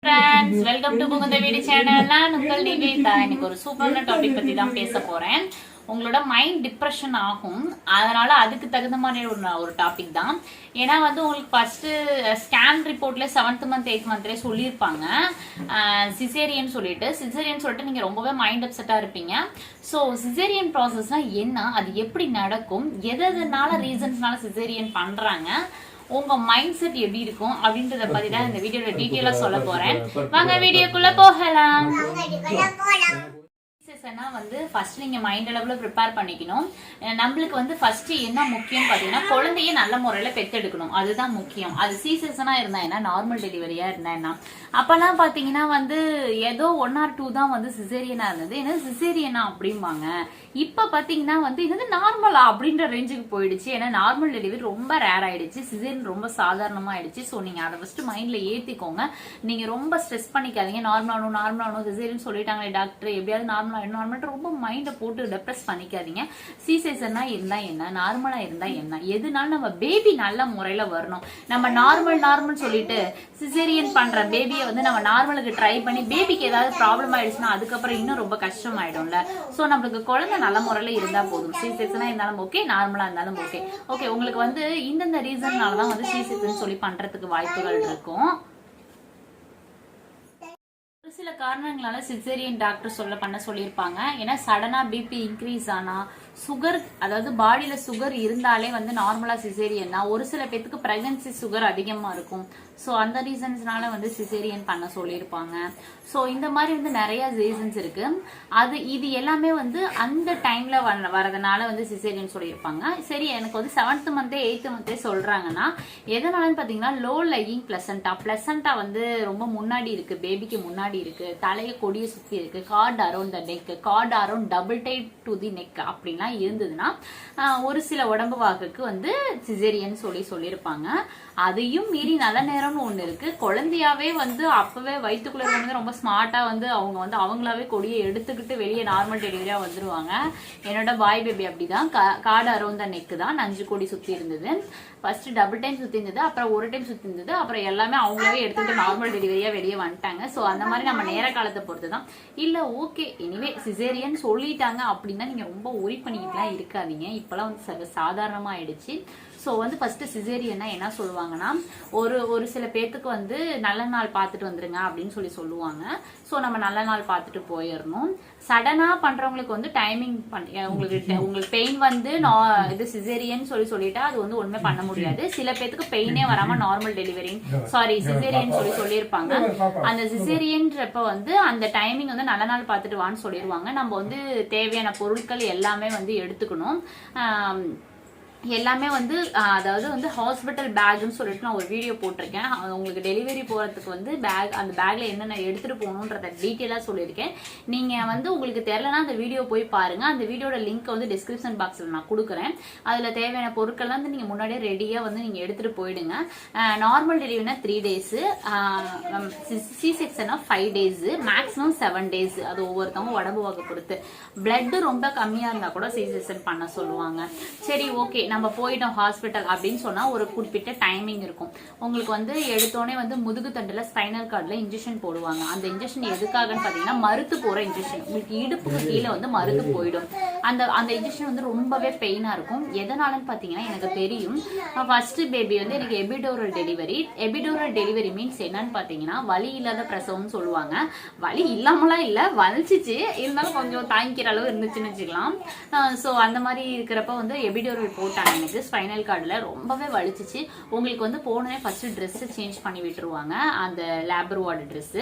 Friends welcome to Mukund video channel. நான் உங்கள் நிவேதா. இன்னைக்கு ஒரு சூப்பரான டாபிக் பத்தி தான் பேச போறேன். உங்களோட மைண்ட் டிப்ரெஷன் ஆகும், அதனால அதுக்கு தகுந்த மாதிரி ஒரு டாபிக் தான். ஏன்னா வந்து உங்களுக்கு ஃபர்ஸ்ட் ஸ்கேன் ரிப்போர்ட்ல 7th மந்த் 8th மந்த்லேயே சொல்லியிருப்பாங்க சிசேரியன் சொல்லிட்டு நீங்க ரொம்பவே மைண்ட் அப்செட்டா இருப்பீங்க. ஸோ சிசேரியன் ப்ராசஸ்னா என்ன, அது எப்படி நடக்கும், எதனால ரீசன்ஸ்னால சிசேரியன் பண்றாங்க, உங்க மைண்ட் செட் எப்படி இருக்கும் அப்படின்றத பத்தி தான் இந்த வீடியோல டீடைலா சொல்ல போறேன். வாங்க வீடியோக்குள்ள போகலாம். வந்து ஃபர்ஸ்ட் நீங்க மைண்ட் அளவுல ப்ரிப்பேர் பண்ணிக்கணும். நம்மளுக்கு வந்து ஃபர்ஸ்ட் என்ன முக்கியம் பாத்தீங்கன்னா, குழந்தைய நல்ல முறையில பெத்தெடுக்கணும், அதுதான் முக்கியம். அது C-செக்ஷனா இருந்தா என்ன, நார்மல் டெலிவரியா இருந்தா என்ன. அப்பெல்லாம் பாத்தீங்கன்னா வந்து ஏதோ 1 or 2 தான் வந்து சிசேரியனா இருந்தது. என்ன சிசேரியனா அப்படிம்பாங்க. இப்ப பாத்தீங்கன்னா வந்து இது நார்மலா அப்படின்ற ரேஞ்சுக்கு போயிடுச்சு. ஏன்னா நார்மல் டெலிவரி ரொம்ப ரேர் ஆயிடுச்சு, சிசேரியன் ரொம்ப சாதாரணமா ஆயிடுச்சு. ஸோ நீங்க அதை ஃபர்ஸ்ட் மைண்ட்ல ஏத்திக்கோங்க. நீங்க ரொம்ப ஸ்ட்ரெஸ் பண்ணிக்காதீங்க. நார்மலானும் சிசேரியன் சொல்லிட்டாங்களே டாக்டர், எப்படியாவது நார்மலா ரொம்ப மைண்ட போட்டு டெப்ரெஸ் பண்ணிக்காதீங்க. C-செக்ஷனா இருந்தா என்ன, நார்மலா இருந்தா என்ன, எதுனாலும் நம்ம பேபி நல்ல முறையில வரணும். நம்ம நார்மல் சொல்லிட்டு சிசேரியன் பண்ற பேபியை வந்து நம்ம நார்மலுக்கு ட்ரை பண்ணி பேபிக்கு ஏதாவது ப்ராப்ளம் ஆயிடுச்சுன்னா அதுக்கப்புறம் இன்னும் ரொம்ப கஷ்டம் ஆயிடும்ல. சோ நம்மளுக்கு குழந்தை நல்ல முறையில இருந்தா போதும். C-செக்ஷனா இருந்தாலும் ஓகே, நார்மலா இருந்தாலும் ஓகே. உங்களுக்கு வந்து இந்தந்த ரீசன்னாலதான் வந்து C-செக்ஷன் சொல்லி பண்றதுக்கு வாய்ப்புகள் இருக்கும். சில காரணங்களால சிசேரியன் டாக்டர் பண்ண சொல்லியிருப்பாங்க. ஏன்னா சடனா பிபி இன்க்ரீஸ் ஆனா, சுகர், அதாவது பாடியில சுகர் இருந்தாலே வந்து நார்மலா சிசேரியன் தான். ஒரு சில பேத்துக்கு பிரெக்னன்சி சுகர் அதிகமா இருக்கும். ஸோ அந்த ரீசன்ஸ்னால வந்து சிசேரியன் பண்ண சொல்லியிருப்பாங்க. ஸோ இந்த மாதிரி வந்து நிறைய ரீசன்ஸ் இருக்கு. இது எல்லாமே வந்து அந்த டைம்ல வரதுனால வந்து சிசேரியன் சொல்லியிருப்பாங்க. சரி, எனக்கு வந்து 7th மந்த் 8th மந்த்தே சொல்றாங்கன்னா எதனாலன்னு பாத்தீங்கன்னா, லோ லையிங் பிளசண்டா வந்து ரொம்ப முன்னாடி இருக்கு, பேபிக்கு முன்னாடி இருக்கு, தலைய கொடிய சுத்தி இருக்கு, cord around the neck, cord around double tied to the neck அப்படின்லாம் இருந்ததுன்னா ஒரு சில உடம்பு வாக்குக்கு வந்து சிசேரியன் சொல்லியிருப்பாங்க. அதையும் மீறி நல்ல நேரம்னு ஒண்ணு இருக்கு. குழந்தையாவே வந்து அப்பவே வயிற்றுக்குள்ள வந்து ரொம்ப ஸ்மார்ட்டா வந்து அவங்க வந்து அவங்களாவே கொடியை எடுத்துக்கிட்டு வெளியே நார்மல் டெலிவரியா வந்துருவாங்க. என்னோட பாய் பேபி அப்படிதான். கார்டு அரௌண்ட் த நெக் தான், 5 கோடி சுத்தி இருந்தது. ஃபர்ஸ்ட் டபுள் டைம் சுத்தி இருந்தது, அப்புறம் ஒரு டைம் சுத்தி இருந்தது, அப்புறம் எல்லாமே அவங்களாவே எடுத்துட்டு நார்மல் டெலிவரியா வெளியே வந்துட்டாங்க. சோ அந்த மாதிரி நம்ம நேர காலத்தை பொறுத்துதான். இல்ல ஓகே எனிவே சிசேரியன் சொல்லிட்டாங்க அப்படின்னா நீங்க ரொம்ப ஒரி பண்ணிக்கிட்டுலாம் இருக்காதீங்க. இப்பெல்லாம் வந்து சாதாரணமா ஆயிடுச்சு. ஸோ வந்து ஃபர்ஸ்ட் சிசேரியன்னா என்ன சொல்லுவாங்கன்னா, ஒரு சில பேர்த்துக்கு வந்து நல்ல நாள் பார்த்துட்டு வந்துருங்க அப்படின்னு சொல்லுவாங்க. ஸோ நம்ம நல்ல நாள் பார்த்துட்டு போயிடணும். சடனா பண்றவங்களுக்கு வந்து டைமிங் உங்களுக்கு பெயின் வந்து இது சிசேரியன் சொல்லிட்டா அது வந்து ஒண்ணுமே பண்ண முடியாது. சில பேத்துக்கு பெயினே வராம நார்மல் டெலிவரி சிசேரியன் சொல்லியிருப்பாங்க. அந்த சிசேரியன்றப்ப வந்து அந்த டைமிங் வந்து நல்ல நாள் பார்த்துட்டு வான்னு சொல்லிடுவாங்க. நம்ம வந்து தேவையான பொருட்கள் எல்லாமே வந்து எடுத்துக்கணும். எல்லாமே வந்து அதாவது வந்து ஹாஸ்பிட்டல் பேக்னு சொல்லிட்டு நான் ஒரு வீடியோ போட்டிருக்கேன். உங்களுக்கு டெலிவரி போறதுக்கு வந்து அந்த பேக்ல என்னென்ன எடுத்துட்டு போகணுன்றத டீட்டெயிலா சொல்லியிருக்கேன். நீங்க வந்து உங்களுக்கு தெரியலன்னா அந்த வீடியோ போய் பாருங்க. அந்த வீடியோட லிங்க் வந்து டிஸ்கிரிப்ஷன் பாக்ஸ்ல நான் கொடுக்குறேன். அதுல தேவையான பொருட்கள்லாம் வந்து நீங்க முன்னாடியே ரெடியா வந்து நீங்க எடுத்துட்டு போயிடுங்க. நார்மல் டெலிவரினா 3 days, C-செக்ஷனா 5 days, மேக்ஸிமம் 7 days. அது ஒவ்வொருத்தவங்க உடம்பு வகை பொறுத்து. பிளட் ரொம்ப கம்மியா இருந்தா கூட C-செக்ஷன் பண்ண சொல்லுவாங்க. சரி ஓகே, நம்ம போயிட்டோம் ஹாஸ்பிட்டல் அப்படின்னு சொன்னா ஒரு குறிப்பிட்ட டைமிங் இருக்கும். உங்களுக்கு வந்து எடுத்தோடனே வந்து முதுகு தண்டுல ஸ்பைனல் கார்டுல இன்ஜெக்ஷன் போடுவாங்க. அந்த இன்ஜெக்ஷன் எதுக்காகன்னு பாத்தீங்கன்னா, மருத்து போற இன்ஜெக்ஷன். உங்களுக்கு இடுப்புக்கு கீழே வந்து மருத்து போயிடும். அந்த இன்ஜெக்ஷன் வந்து ரொம்பவே பெயினா இருக்கும். எதனாலன்னு பாத்தீங்கன்னா, எனக்கு தெரியும், ஃபர்ஸ்ட் பேபி வந்து எனக்கு எபிடோரல் டெலிவரி மீன்ஸ் என்னன்னு பாத்தீங்கன்னா, வலி இல்லாத பிரசவம்னு சொல்லுவாங்க. வலி இல்லாமலாம் இல்ல, வலிச்சிச்சு, இருந்தாலும் கொஞ்சம் தாங்கிக்கிற அளவு இருந்துச்சுன்னு வச்சுக்கலாம். சோ அந்த மாதிரி இருக்கிறப்ப வந்து எபிடோரல் போட்டாங்க. எனக்கு ஸ்பைனல் கார்டுல ரொம்பவே வலிச்சிச்சு. உங்களுக்கு வந்து போனே ஃபர்ஸ்ட் ட்ரெஸ் சேஞ்ச் பண்ணி விட்டுருவாங்க. அந்த லேபர் வார்டு ட்ரெஸ்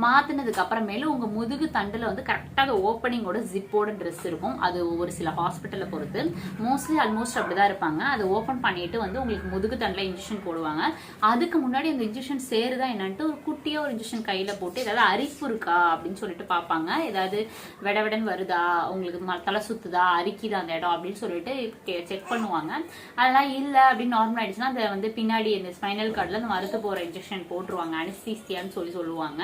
மாத்தினதுக்கு அப்புறமேல உங்க முதுகு தண்டுல வந்து கரெக்டாக ஓப்பனிங்கோட ஜிப்போட ட்ரெஸ் இருக்கும். அது ஒரு சில ஹாஸ்பிட்டலை பொறுத்து மோஸ்ட்லி ஆல்மோஸ்ட் அப்படிதான் இருப்பாங்க. அதை ஓப்பன் பண்ணிட்டு வந்து உங்களுக்கு முதுகு தண்டுல இன்ஜெக்ஷன் போடுவாங்க. அதுக்கு முன்னாடி அந்த இன்ஜெக்ஷன் சேருதா என்னன்ட்டு ஒரு குட்டியா ஒரு இன்ஜெக்ஷன் கையில போட்டு ஏதாவது அரிப்பு இருக்கா அப்படின்னு சொல்லிட்டு பாப்பாங்க. ஏதாவது வெடவெடன் வருதா, உங்களுக்கு தலை சுத்துதா, அரிக்குதா அந்த இடம் அப்படின்னு சொல்லிட்டு செக் பண்ணுவாங்க. சொல்லுவாங்க. அதெல்லாம் இல்லை அப்படின்னு நார்மல் ஆயிடுச்சுன்னா அதை வந்து பின்னாடி இந்த ஸ்பைனல் கார்டில் அந்த மருத்து போகிற இன்ஜெக்ஷன் போட்டுருவாங்க, அனஸ்தீசியான்னு சொல்லுவாங்க.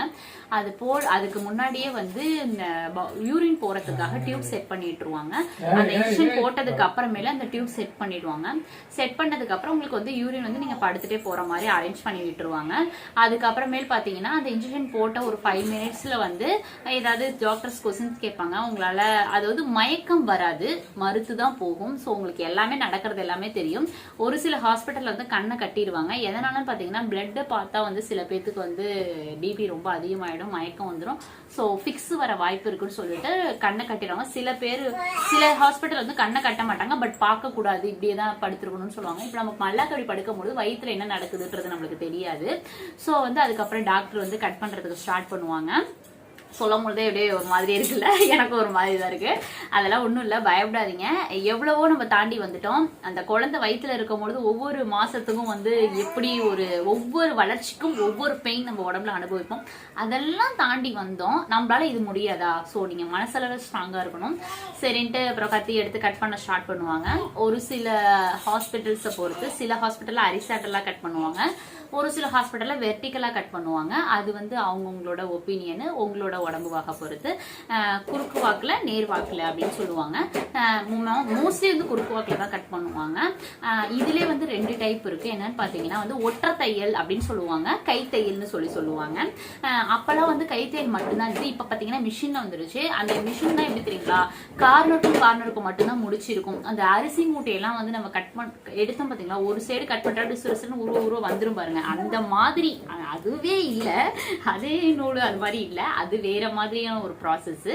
அதுக்கு முன்னாடியே வந்து இந்த யூரின் போறதுக்காக டியூப் செட் பண்ணிட்டுருவாங்க. அந்த இன்ஜெக்ஷன் போட்டதுக்கு அப்புறமேல அந்த டியூப் செட் பண்ணிடுவாங்க. செட் பண்ணதுக்கு அப்புறம் உங்களுக்கு வந்து யூரின் வந்து நீங்க படுத்துட்டே போற மாதிரி அரேஞ்ச் பண்ணி விட்டுருவாங்க. அதுக்கப்புறமேல் பாத்தீங்கன்னா அந்த இன்ஜெக்ஷன் போட்ட ஒரு 5 மினிட்ஸ்ல வந்து ஏதாவது டாக்டர்ஸ் கொஸ்டின்ஸ் கேட்பாங்க. உங்களால அதாவது மயக்கம் வராது, மறுத்து தான் போகும். ஸோ உங்களுக்கு எல்லாமே நடக்கிறது எல்லாமே தெரியும். ஒரு சில ஹாஸ்பிட்டல்ல வந்து கண்ணை கட்டிடுவாங்க. எதனால பாத்தீங்கன்னா பிளட் பார்த்தா வந்து சில பேத்துக்கு வந்து பிபி ரொம்ப அதிகமாயிடும், மயக்கம் வந்துடும். ஸோ ஃபிக்ஸ் வர வாய்ப்பு இருக்குன்னு சொல்லிட்டு கண்ணை கட்டிடுவாங்க. சில ஹாஸ்பிட்டல் வந்து கண்ணை கட்ட மாட்டாங்க, பட் பார்க்க கூடாது, இப்படியே தான் படுத்துருக்கணும்னு சொல்லுவாங்க. இப்போ நமக்கு மல்லாக்கடி படுக்கும் போது வயிற்றுல என்ன நடக்குதுன்றது நம்மளுக்கு தெரியாது. ஸோ வந்து அதுக்கப்புறம் டாக்டர் வந்து கட் பண்றதுக்கு ஸ்டார்ட் பண்ணுவாங்க. சொல்லும் பொழுதே எப்படியே ஒரு மாதிரி இருக்குல்ல, எனக்கு ஒரு மாதிரி தான் இருக்கு. அதெல்லாம் ஒன்றும் இல்லை, பயப்படாதீங்க. எவ்வளவோ நம்ம தாண்டி வந்துட்டோம். அந்த குழந்தை வயிற்றுல இருக்கும் பொழுது ஒவ்வொரு மாசத்துக்கும் வந்து எப்படி ஒவ்வொரு வளர்ச்சிக்கும் ஒவ்வொரு பெயின் நம்ம உடம்புல அனுபவிப்போம். அதெல்லாம் தாண்டி வந்தோம். நம்மளால இது முடியாதா? ஸோ நீங்க மனசளவு ஸ்ட்ராங்கா இருக்கணும். சரின்ட்டு அப்புறம் கத்தி எடுத்து கட் பண்ண ஸ்டார்ட் பண்ணுவாங்க. ஒரு சில ஹாஸ்பிட்டல்ஸை பொறுத்து சில ஹாஸ்பிட்டல்ல அரிசாட்டலா கட் பண்ணுவாங்க, ஒரு சில ஹாஸ்பிட்டல்ல வெர்டிகலா கட் பண்ணுவாங்க. அது வந்து அவங்கவுங்களோட ஒப்பீனியன், உங்களோட உடம்பு வாக பொறுத்து. குறுக்கு வாக்குல நேர் வாக்குல அப்படின்னு சொல்லுவாங்க. மோஸ்ட்லி வந்து குறுக்கு வாக்குல தான் கட் பண்ணுவாங்க. இதுலயே வந்து 2 டைப் இருக்கு. என்னன்னு பாத்தீங்கன்னா வந்து ஒற்றை தையல் அப்படின்னு சொல்லுவாங்க, கை தையல்னு சொல்லுவாங்க. அப்பெல்லாம் வந்து கை தையல் மட்டும்தான் இருந்துச்சு. இப்ப பாத்தீங்கன்னா மிஷின்ல வந்துருச்சு. அந்த மிஷின் தான் எப்படி தெரியுங்களா, கார்னருக்கு மட்டும்தான் முடிச்சிருக்கும். அந்த அரிசி மூட்டையெல்லாம் வந்து நம்ம எடுத்தோம் பாத்தீங்களா, ஒரு சைடு கட் பண்றா உருவ வந்துரும் பாருங்க. அந்த மாதிரி அதுவே இல்ல, அதே நூல் அது மாதிரி இல்ல, அது வேற மாதிரியான ஒரு ப்ராசஸ்.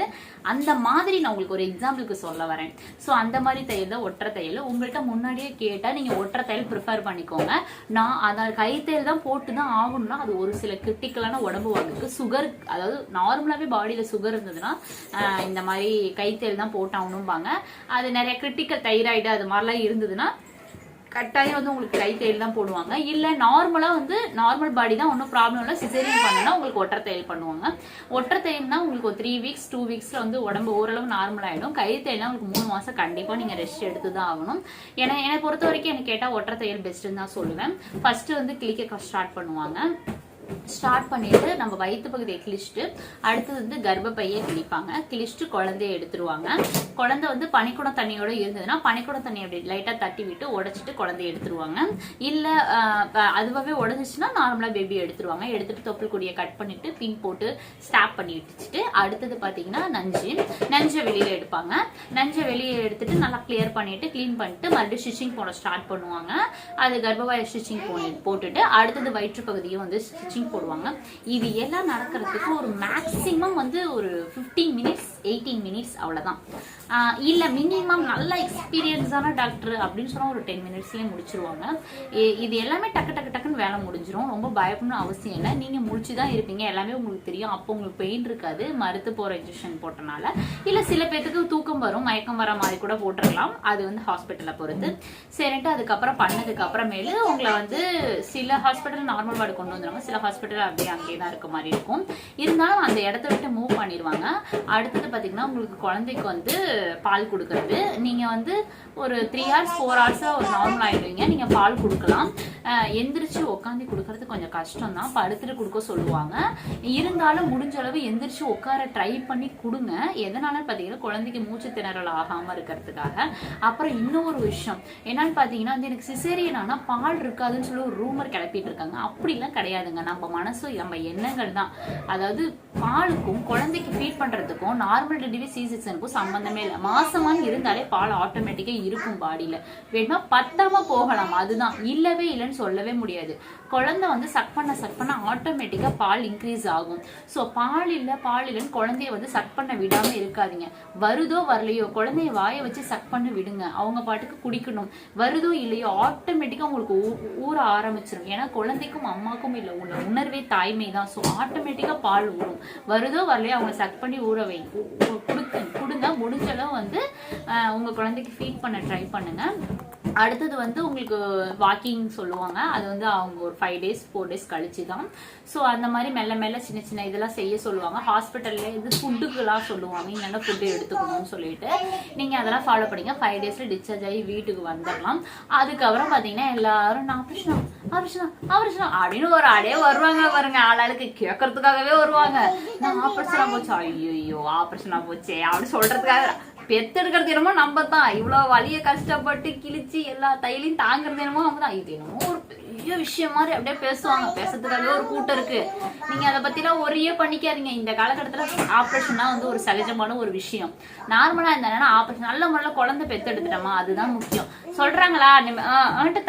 அந்த மாதிரி நான் உங்களுக்கு ஒரு எக்ஸாம்பிளுக்கு சொல்ல வரேன். ஸோ அந்த மாதிரி தையல் தான் ஒற்றை தையல். உங்கள்கிட்ட முன்னாடியே கேட்டா நீங்க ஒற்றை தையல் ப்ரிஃபர் பண்ணிக்கோங்க. நான் அதாவது கை தையல் தான் போட்டு தான் ஆகணும்னா அது ஒரு சில கிரிட்டிக்கலான உடம்பு வாங்குக்கு, சுகர், அதாவது நார்மலாவே பாடியில சுகர் இருந்ததுன்னா இந்த மாதிரி கை தையல் தான் போட்டு ஆகணும்பாங்க. அது நிறைய கிரிட்டிக்கல் தைராய்டு அது மாதிரிலாம் இருந்ததுன்னா கட்டாயம் வந்து உங்களுக்கு கை தையல் தான் போடுவாங்க. இல்ல நார்மலா வந்து நார்மல் பாடி தான், ஒன்றும் ப்ராப்ளம் இல்லை, சிசேரியன் பண்ணனா உங்களுக்கு ஒற்றை தையல் பண்ணுவாங்க. ஒற்றை தையல்னா உங்களுக்கு ஒரு 3 வீக்ஸ் 2 வீக்ஸ்ல வந்து உடம்பு ஓரளவு நார்மல் ஆயிடும். கை தையல்னா உங்களுக்கு 3 மாசம் கண்டிப்பா நீங்க ரெஸ்ட் எடுத்து தான் ஆகணும். என்னை பொறுத்த வரைக்கும் எனக்கு கேட்டா ஒற்றை தையல் பெஸ்ட்னு தான் சொல்லுவேன். ஃபர்ஸ்ட் வந்து கிளிக்க ஸ்டார்ட் பண்ணுவாங்க. ஸ்டார்ட் பண்ணிட்டு நம்ம வயிற்று பகுதியை கிழிச்சிட்டு அடுத்தது வந்து கர்ப்பப்பையை கிழிப்பாங்க. கிழிச்சிட்டு குழந்தைய எடுத்துருவாங்க. குழந்தை வந்து பனிக்குடம் தண்ணியோட இருந்ததுன்னா பனிக்குடம் தண்ணி அப்படி லைட்டா தட்டி விட்டு உடைச்சிட்டு குழந்தைய எடுத்துருவாங்க. இல்ல அதுவாகவே உடஞ்சிச்சுன்னா நார்மலா பேபி எடுத்துருவாங்க. எடுத்துட்டு தொப்புள் கொடியை கட் பண்ணிட்டு பின் போட்டு ஸ்டாப் பண்ணி விட்டுச்சுட்டு அடுத்தது பாத்தீங்கன்னா நஞ்சை வெளியில எடுப்பாங்க. நஞ்சை வெளியே எடுத்துட்டு நல்லா கிளியர் பண்ணிட்டு கிளீன் பண்ணிட்டு மறுபடியும் ஸ்டிச்சிங் போட ஸ்டார்ட் பண்ணுவாங்க. அது கர்ப்பவாய ஸ்டிச்சிங் போட்டுட்டு அடுத்தது வயிற்று பகுதியும் வந்து ஸ்டிச்சிங் போடுவாங்க. இது எல்லாம் நடக்கிறதுக்கு ஒரு மேக்சிமம் வந்து ஒரு 15 மினிட்ஸ் 18 மினிட்ஸ் அவ்வளவுதான். இல்ல மினிமம் நல்ல எக்ஸ்பீரியன்ஸான டாக்டர் அப்படின்னு சொன்னா ஒரு 10 மினிட்ஸ்லயே முடிச்சிருவாங்க. இது எல்லாமே டக்குன்னு வேலை முடிஞ்சிரும். ரொம்ப பயப்படணும் அவசியம் இல்லை. நீங்க முடிச்சுதான் இருப்பீங்க, எல்லாமே உங்களுக்கு தெரியும். அப்போ உங்களுக்கு பெயின் இருக்காது, மறுத்து போற இன்ஜெக்ஷன் போட்டனால. இல்ல சில பேருக்கு தூக்கம் வரும், மயக்கம் வர மாதிரி கூட போட்டுருக்கலாம். அது வந்து ஹாஸ்பிட்டலை பொறுத்து. சரின்ட்டு அதுக்கப்புறம் பண்ணதுக்கு அப்புறமேலு உங்களை வந்து சில ஹாஸ்பிட்டல் நார்மல் வார்டு கொண்டு வந்துருவாங்க, சில ஹாஸ்பிட்டல் அப்படியே அங்கேயே தான் இருக்க மாதிரி இருக்கும். இருந்தாலும் அந்த இடத்த விட்டு மூவ் பண்ணிடுவாங்க. அடுத்தது பாத்தீங்கன்னா உங்களுக்கு குழந்தைக்கு வந்து பால் கொடுக்கறது. நீங்க வந்து ஒரு 3 hours 4 hours ஒரு நார்மல் ஆயிடுவீங்க. நீங்க பால் கொடுக்கலாம். எந்திரிச்சு உட்காந்து கொடுக்கறது கொஞ்சம் கஷ்டம் தான், படுத்துட்டு கொடுக்க சொல்லுவாங்க. இருந்தாலும் முடிஞ்ச அளவு எந்திரிச்சு உட்கார ட்ரை பண்ணி கொடுங்க. எதனால பாத்தீங்கன்னா குழந்தைக்கு மூச்சு திணறல் ஆகாம இருக்கிறதுக்காக. அப்புறம் இன்னொரு விஷயம் என்னன்னு பாத்தீங்கன்னா வந்து எனக்கு சிசேரியன் ஆனா பால் இருக்காதுன்னு சொல்லி ஒரு ரூமர் கிளப்பிட்டு இருக்காங்க. அப்படிலாம் கிடையாதுங்க. நம்ம மனசு நம்ம எண்ணங்கள் தான். அதாவது பாலுக்கும் குழந்தைக்கு ஃபீட் பண்றதுக்கும் நார்மல் டெலிவரி C-செக்ஷனுக்கும் சம்பந்தமே இல்லை. மாசமானு இருந்தாலே பால் ஆட்டோமேட்டிக்கா இருக்கும் பாடியில. வேணுமா பத்தாம போகலாம், அதுதான். இல்லவே இல்லைன்னு சொல்லவே முடியாது. குழந்தை வந்து சக் பண்ண ஆட்டோமேட்டிக்கா பால் இன்க்ரீஸ் ஆகும். ஸோ பால் இல்லைன்னு குழந்தைய வந்து சக் பண்ண விடாம இருக்காதீங்க. வருதோ வரலையோ குழந்தைய வாயை வச்சு சக் பண்ண விடுங்க. அவங்க பாட்டுக்கு குடிக்கணும். வருதோ இல்லையோ ஆட்டோமேட்டிக்கா உங்களுக்கு ஊற ஆரம்பிச்சிடும். ஏன்னா குழந்தைக்கும் அம்மாக்கும் இல்லை உள்ள உணர்வே தாய்மை தான். ஸோ ஆட்டோமேட்டிக்கா பால் ஊறும். வருதோ வரலையோ அவங்க சக் பண்ணி ஊற கொடுங்க. முடிஞ்ச அளவு வந்து உங்க குழந்தைக்கு ஃபீட் பண்ண ட்ரை பண்ணுங்க. அடுத்தது வந்து உங்களுக்கு வாக்கிங் சொல்லுவாங்க. அது வந்து அவங்க ஒரு 5 days 4 days கழிச்சு தான். ஸோ அந்த மாதிரி மெல்ல மெல்ல சின்ன சின்ன இதெல்லாம் செய்ய சொல்லுவாங்க. ஹாஸ்பிட்டல்ல இது ஃபுட்டுக்கெல்லாம் சொல்லுவாங்க, என்னென்ன ஃபுட்டு எடுத்துக்கணும்னு சொல்லிட்டு நீங்க அதெல்லாம் ஃபாலோ பண்ணிங்க. 5 daysல டிஸ்சார்ஜ் ஆகி வீட்டுக்கு வந்துடலாம். அதுக்கப்புறம் பாத்தீங்கன்னா எல்லாரும் ஆப்ரேஷன் ஆப்ரேஷன் ஆப்ரேஷன் அப்படின்னு ஒரு ஆளே வருவாங்க பாருங்க. ஆளாளுக்கு கேட்கறதுக்காகவே வருவாங்க. நான் ஆப்ரேஷனா போச்சு, ஐயோ ஆப்ரேஷனா போச்சே அப்படின்னு சொல்றதுக்காக. பெத்தெடுக்கிறது என்னமோ நம்ம தான், இவ்வளவு வலிய கஷ்டப்பட்டு கிழிச்சு எல்லா தையலையும் தாங்குறது என்னமோ நம்ம தான். இது என்னமோ ஒரு பெரிய விஷயம் மாதிரி அப்படியே பேசுவாங்க. பேசுறதுக்காகவே ஒரு கூட்டம் இருக்கு. நீங்க அதை பத்தி எல்லாம் ஒரே பண்ணிக்காதீங்க. இந்த காலகட்டத்துல ஆப்ரேஷனா வந்து ஒரு சகஜமான ஒரு விஷயம். நார்மலா இருந்தா ஆப்ரேஷன் நல்ல முறையில குழந்தை பெத்தெடுத்துட்டோமா, அதுதான் முக்கியம். சொல்றாங்களா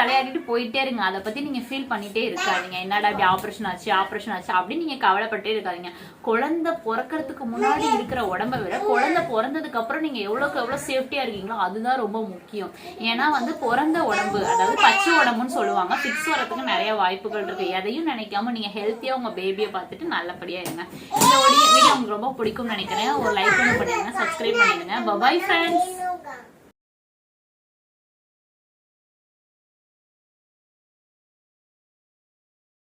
தலையாடிட்டு போயிட்டே இருங்க. அதை பத்தி நீங்க ஃபீல் பண்ணிட்டே இருக்காதீங்க. என்னடா இப்படி ஆப்ரேஷன் ஆச்சு அப்படின்னு நீங்க கவலைப்பட்டே இருக்காதீங்க. குழந்தை பிறக்கிறதுக்கு முன்னாடி இருக்கிற உடம்பை விட குழந்தை பிறந்ததுக்கு அப்புறம் நீங்க எவ்வளவுக்கு எவ்வளவு சேஃப்டியா இருக்கீங்களோ அதுதான் ரொம்ப முக்கியம். ஏன்னா வந்து பிறந்த உடம்பு, அதாவது பச்சை உடம்புன்னு சொல்லுவாங்க, ஃபிக்ஸ் வரதுக்கு நிறைய வாய்ப்புகள் இருக்கு. எதையும் நினைக்காம நீங்க ஹெல்த்தியா உங்க பேபியை பார்த்துட்டு நல்லபடியா இருங்க. இந்த வீடியோ உங்களுக்கு ரொம்ப பிடிக்கும்னு நினைக்கிறேன். ஒரு லைக் பண்ணிடுங்க, சப்ஸ்கிரைப் பண்ணிடுங்க. Bye friends.